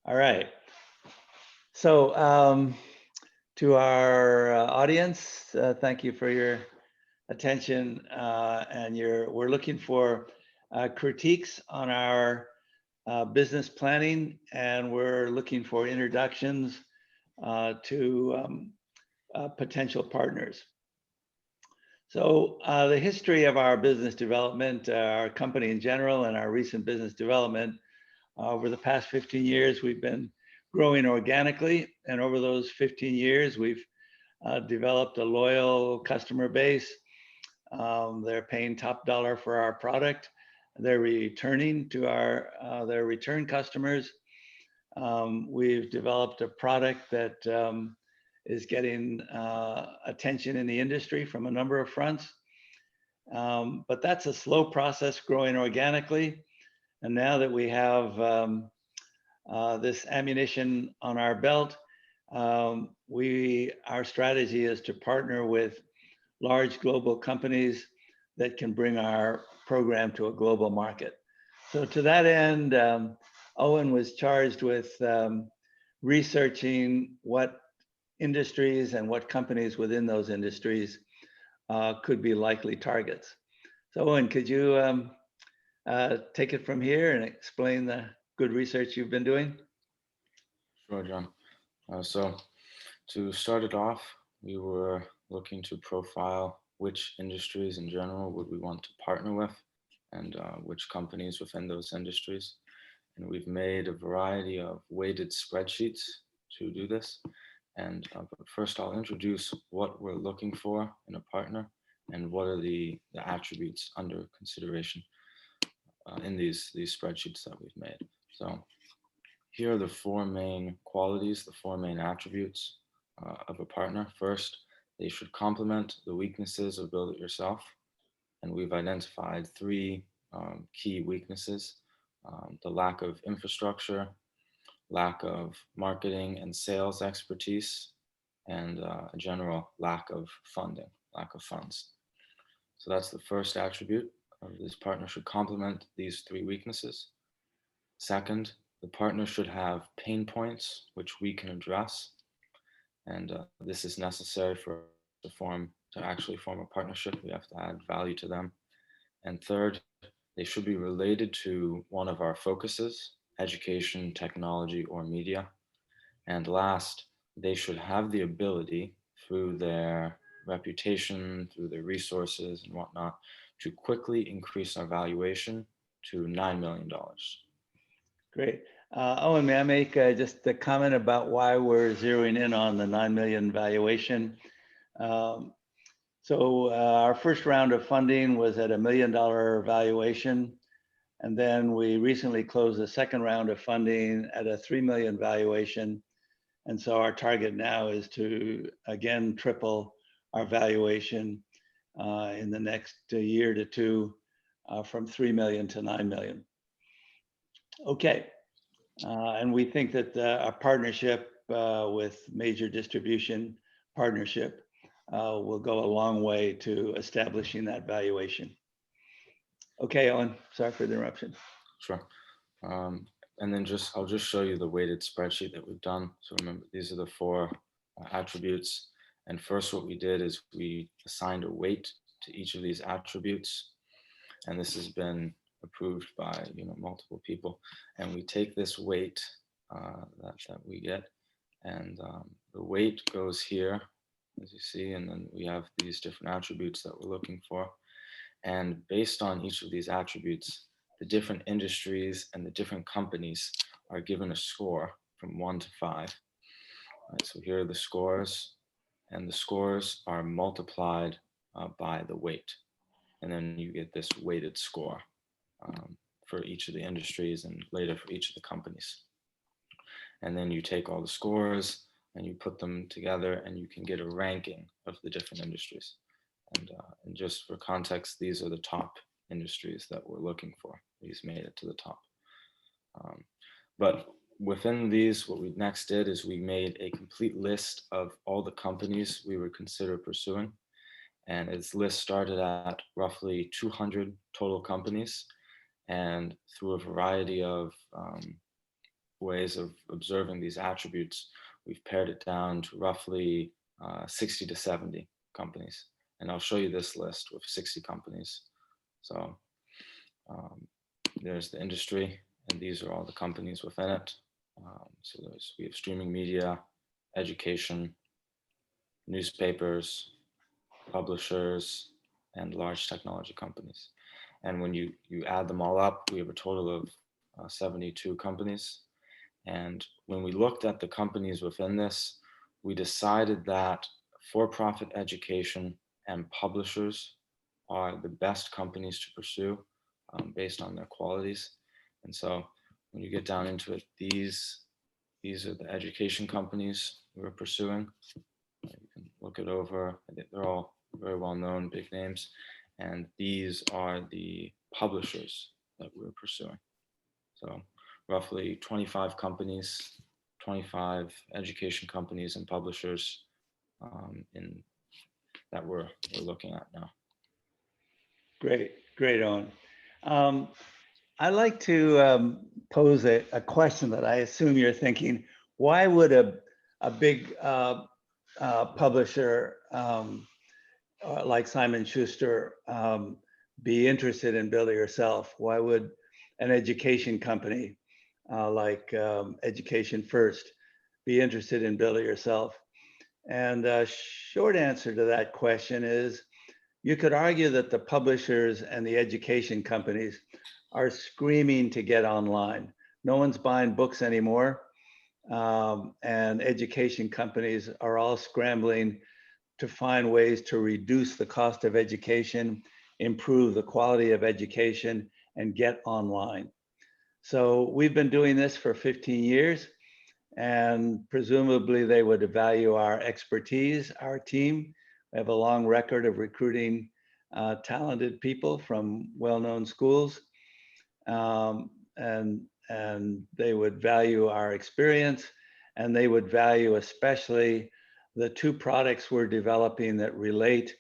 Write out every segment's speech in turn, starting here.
All right. So, to our audience, thank you for your attention. We're looking for critiques on our business planning, and we're looking for introductions to potential partners. So the history of our business development, our company in general, and our recent business development over the past 15 years, we've been growing organically. And over those 15 years, we've developed a loyal customer base. They're paying top dollar for our product. They're returning to their return customers. We've developed a product that is getting attention in the industry from a number of fronts. But that's a slow process growing organically. And now that we have this ammunition on our belt, our strategy is to partner with large global companies that can bring our program to a global market. So to that end, Owen was charged with researching what industries and what companies within those industries could be likely targets. So Owen, could you take it from here and explain the good research you've been doing? Sure, John. So to start it off, we were looking to profile which industries in general would we want to partner with and which companies within those industries. And we've made a variety of weighted spreadsheets to do this. But first, I'll introduce what we're looking for in a partner and what are the attributes under consideration in these spreadsheets that we've made. So here are the four main qualities, the four main attributes of a partner. First, they should complement the weaknesses of Build It Yourself. And we've identified three key weaknesses: the lack of infrastructure, lack of marketing and sales expertise, and a general lack of funding, lack of funds. So that's the first attribute. This partner should complement these three weaknesses. Second, the partner should have pain points which we can address, and this is necessary for to actually form a partnership. We have to add value to them. And third, they should be related to one of our focuses: education, technology, or media. And last, they should have the ability, through their reputation, through their resources and whatnot, to quickly increase our valuation to $9 million. Great. Owen, may I make just a comment about why we're zeroing in on the 9 million valuation? Our first round of funding was at $1 million valuation. And then we recently closed the second round of funding at a 3 million valuation. And so our target now is to, again, triple our valuation in the next year to two, from 3 million to 9 million. Okay. And we think that a partnership with major distribution partnership will go a long way to establishing that valuation. Okay, Owen, sorry for the interruption. Sure. And then I'll just show you the weighted spreadsheet that we've done. So remember, these are the four attributes. And first, what we did is we assigned a weight to each of these attributes. And this has been approved by multiple people. And we take this weight that we get, and the weight goes here, as you see, and then we have these different attributes that we're looking for. And based on each of these attributes, the different industries and the different companies are given a score from 1 to 5. Right, so here are the scores, and the scores are multiplied by the weight. And then you get this weighted score for each of the industries and later for each of the companies. And then you take all the scores and you put them together and you can get a ranking of the different industries. And just for context, these are the top industries that we're looking for. These made it to the top. But within these, what we next did is we made a complete list of all the companies we would consider pursuing. And its list started at roughly 200 total companies. And through a variety of ways of observing these attributes, we've pared it down to roughly 60 to 70 companies. And I'll show you this list with 60 companies. So um, there's the industry, and these are all the companies within it. So we have streaming media, education, newspapers, publishers, and large technology companies. And when you add them all up, we have a total of 72 companies. And when we looked at the companies within this, we decided that for-profit education and publishers are the best companies to pursue based on their qualities. And so when you get down into it, these are the education companies we're pursuing. You can look it over. They're all very well-known, big names. And these are the publishers that we're pursuing. So roughly 25 companies, 25 education companies and publishers in that we're looking at now. Great, Owen. I like to pose a question that I assume you're thinking: why would a big publisher like Simon Schuster be interested in Build It Yourself? Why would an education company like Education First be interested in Build It Yourself? And the short answer to that question is, you could argue that the publishers and the education companies are screaming to get online. No one's buying books anymore. And education companies are all scrambling to find ways to reduce the cost of education, improve the quality of education, and get online. So we've been doing this for 15 years, and presumably they would value our expertise, our team. We have a long record of recruiting talented people from well-known schools, and they would value our experience, and they would value especially the two products we're developing that relate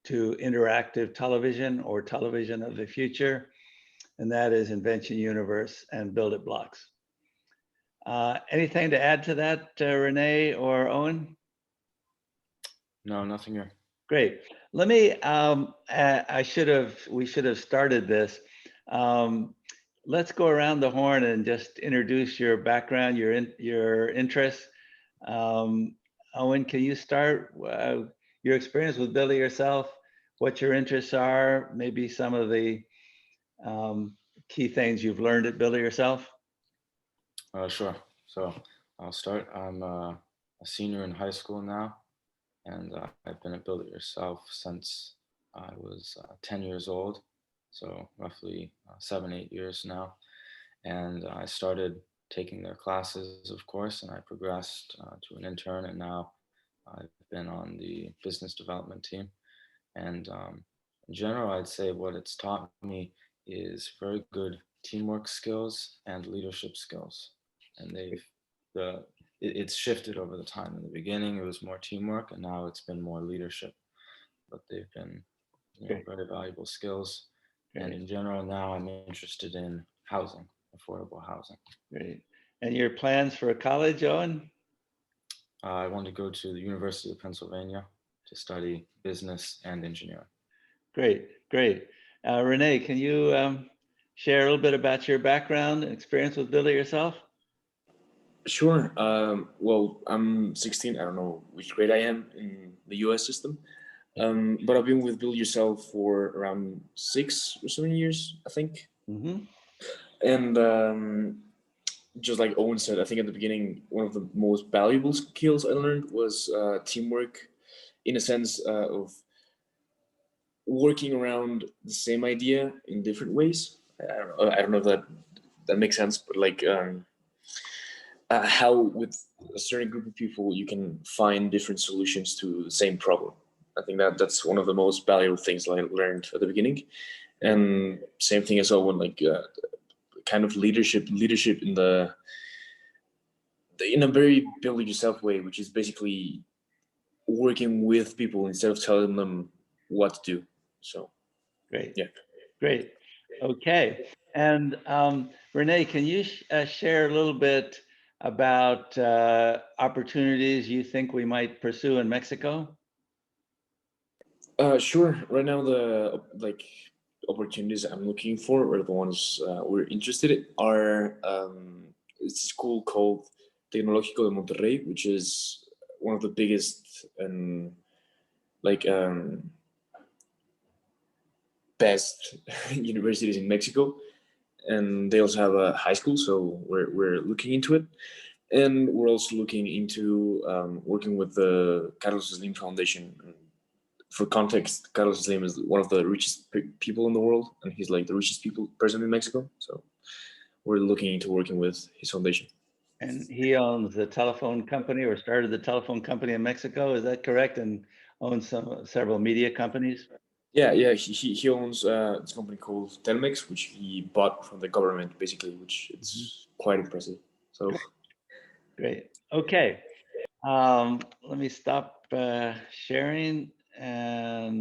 to interactive television or television of the future, and that is Invention Universe and Build It Blocks. Anything to add to that, Renee or Owen? No, nothing here. Great. Let me, we should have started this. Let's go around the horn and just introduce your background, your interests. Owen, can you start your experience with Build It Yourself, what your interests are, maybe some of the key things you've learned at Build It Yourself? Sure. So I'll start. I'm a senior in high school now, and I've been at Build It Yourself since I was 10 years old, so roughly 7-8 years now. And I started taking their classes, of course, and I progressed to an intern, and now I've been on the business development team. And in general, I'd say what it's taught me is very good teamwork skills and leadership skills. And it's shifted over the time. In the beginning, it was more teamwork, and now it's been more leadership. But they've been very valuable skills. Great. And in general, now I'm interested in housing, affordable housing. Great. And your plans for college, Owen? I want to go to the University of Pennsylvania to study business and engineering. Great. Renee, can you share a little bit about your background and experience with Build It Yourself? Sure. Well, I'm 16. I don't know which grade I am in the US system. But I've been with Build Yourself for around 6 or 7 years, I think. Mm-hmm. And just like Owen said, I think at the beginning, one of the most valuable skills I learned was teamwork, in a sense of working around the same idea in different ways. I don't know if that makes sense, but like how with a certain group of people you can find different solutions to the same problem. I think that's one of the most valuable things I learned at the beginning. And same thing as Owen, like kind of leadership in in a very Build It Yourself way, which is basically working with people instead of telling them what to do. So great. Yeah. Great. Okay. And Renee, can you share a little bit about opportunities you think we might pursue in Mexico? Sure. Right now, the opportunities I'm looking for, or the ones we're interested in, are it's a school called Tecnológico de Monterrey, which is one of the biggest and like best universities in Mexico, and they also have a high school, so we're looking into it, and we're also looking into working with the Carlos Slim Foundation. For context, Carlos Slim is one of the richest people in the world, and he's like the richest person in Mexico. So we're looking into working with his foundation. And he owns the telephone company, or started the telephone company in Mexico, is that correct? And owns several media companies? Yeah, yeah. He owns this company called Telmex, which he bought from the government, basically, which it's quite impressive. So Great. Okay. Let me stop sharing and